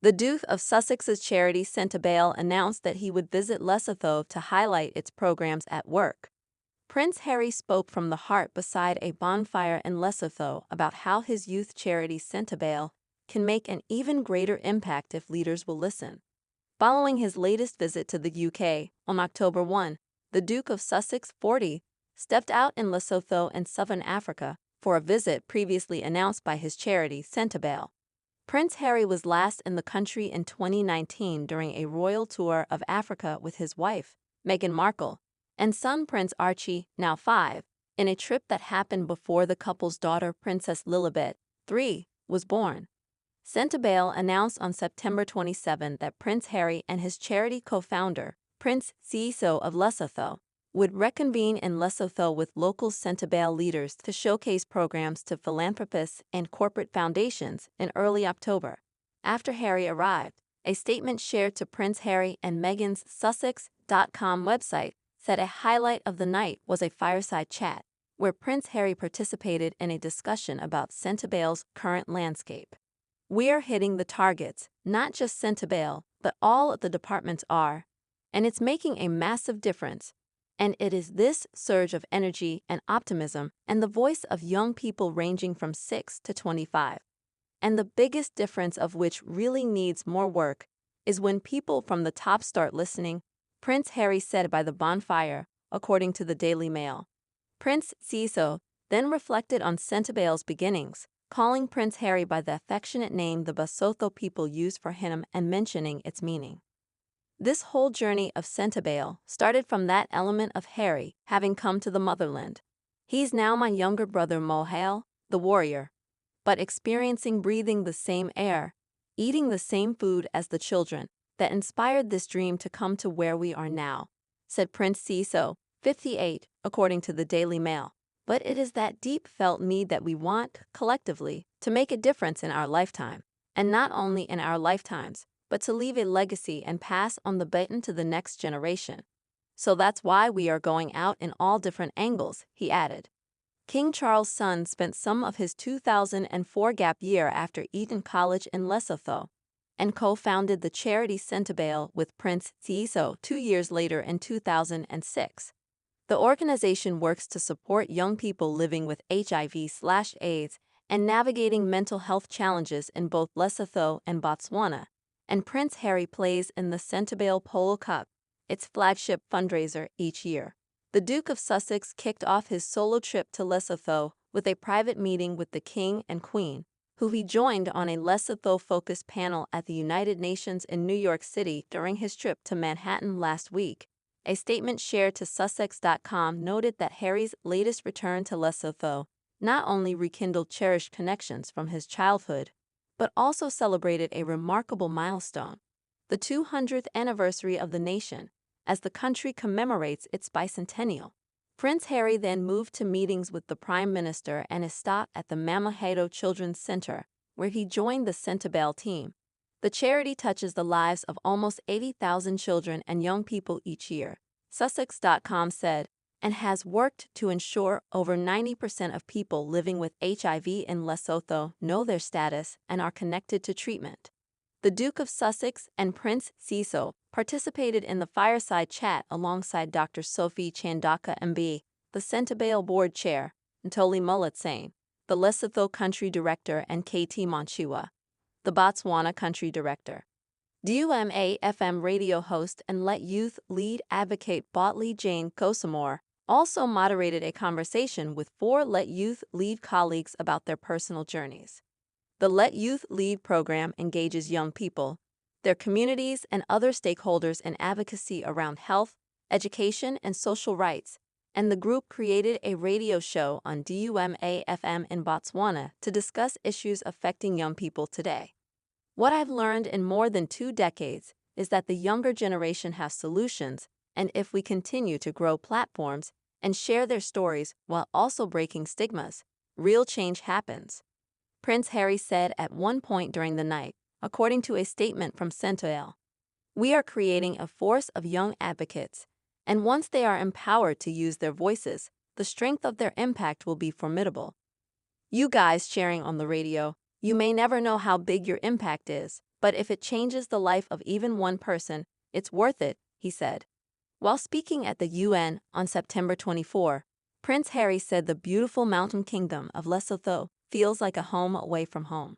The Duke of Sussex's charity Sentebale announced that he would visit Lesotho to highlight its programs at work. Prince Harry spoke from the heart beside a bonfire in Lesotho about how his youth charity Sentebale can make an even greater impact if leaders will listen. Following his latest visit to the UK on October 1, the Duke of Sussex, 40, stepped out in Lesotho in southern Africa for a visit previously announced by his charity Sentebale. Prince Harry was last in the country in 2019 during a royal tour of Africa with his wife, Meghan Markle, and son Prince Archie, now 5, in a trip that happened before the couple's daughter Princess Lilibet, 3, was born. Sentebale announced on September 27 that Prince Harry and his charity co-founder, Prince Seeiso of Lesotho, would reconvene in Lesotho with local Sentebale leaders to showcase programs to philanthropists and corporate foundations in early October. After Harry arrived, a statement shared to Prince Harry and Meghan's Sussex.com website said a highlight of the night was a fireside chat, where Prince Harry participated in a discussion about Sentebale's current landscape. "We are hitting the targets, not just Sentebale, but all of the departments are, and it's making a massive difference. And it is this surge of energy and optimism and the voice of young people ranging from 6 to 25. And the biggest difference of which really needs more work is when people from the top start listening," Prince Harry said by the bonfire, according to the Daily Mail. Prince Seeiso then reflected on Sentebale's beginnings, calling Prince Harry by the affectionate name the Basotho people used for him and mentioning its meaning. "This whole journey of Sentebale started from that element of Harry having come to the motherland. He's now my younger brother Mohale, the warrior, but experiencing breathing the same air, eating the same food as the children, that inspired this dream to come to where we are now," said Prince Seeiso, 58, according to the Daily Mail. "But it is that deep-felt need that we want, collectively, to make a difference in our lifetime, and not only in our lifetimes, but to leave a legacy and pass on the baton to the next generation. So that's why we are going out in all different angles," he added. King Charles' son spent some of his 2004 gap year after Eton College in Lesotho, and co-founded the charity Sentebale with Prince Seeiso 2 years later in 2006. The organization works to support young people living with HIV/AIDS and navigating mental health challenges in both Lesotho and Botswana, and Prince Harry plays in the Sentebale Polo Cup, its flagship fundraiser each year. The Duke of Sussex kicked off his solo trip to Lesotho with a private meeting with the King and Queen, who he joined on a Lesotho-focused panel at the United Nations in New York City during his trip to Manhattan last week. A statement shared to Sussex.com noted that Harry's latest return to Lesotho not only rekindled cherished connections from his childhood, but also celebrated a remarkable milestone, the 200th anniversary of the nation, as the country commemorates its bicentennial. Prince Harry then moved to meetings with the Prime Minister and a stop at the Mamahado Children's Center, where he joined the Sentebale team. The charity touches the lives of almost 80,000 children and young people each year, Sussex.com said, and has worked to ensure over 90% of people living with HIV in Lesotho know their status and are connected to treatment. The Duke of Sussex and Prince Seeiso participated in the fireside chat alongside Dr. Sophie Chandaka MB, the Sentebale board chair, Ntoli Molatsane, the Lesotho country director, and KT Monchiwa, the Botswana country director. DUMA-FM radio host and Let Youth Lead advocate Botley Jane Kosamore also moderated a conversation with 4 Let Youth Lead colleagues about their personal journeys. The Let Youth Lead program engages young people, their communities, and other stakeholders in advocacy around health, education, and social rights, and the group created a radio show on DUMA-FM in Botswana to discuss issues affecting young people today. "What I've learned in more than 2 decades is that the younger generation has solutions, and if we continue to grow platforms and share their stories while also breaking stigmas, real change happens," Prince Harry said at one point during the night, according to a statement from Sentebale. "We are creating a force of young advocates, and once they are empowered to use their voices, the strength of their impact will be formidable. You guys sharing on the radio, you may never know how big your impact is, But if it changes the life of even one person, it's worth it, he said. While speaking at the UN on September 24, Prince Harry said the beautiful mountain kingdom of Lesotho feels like a home away from home.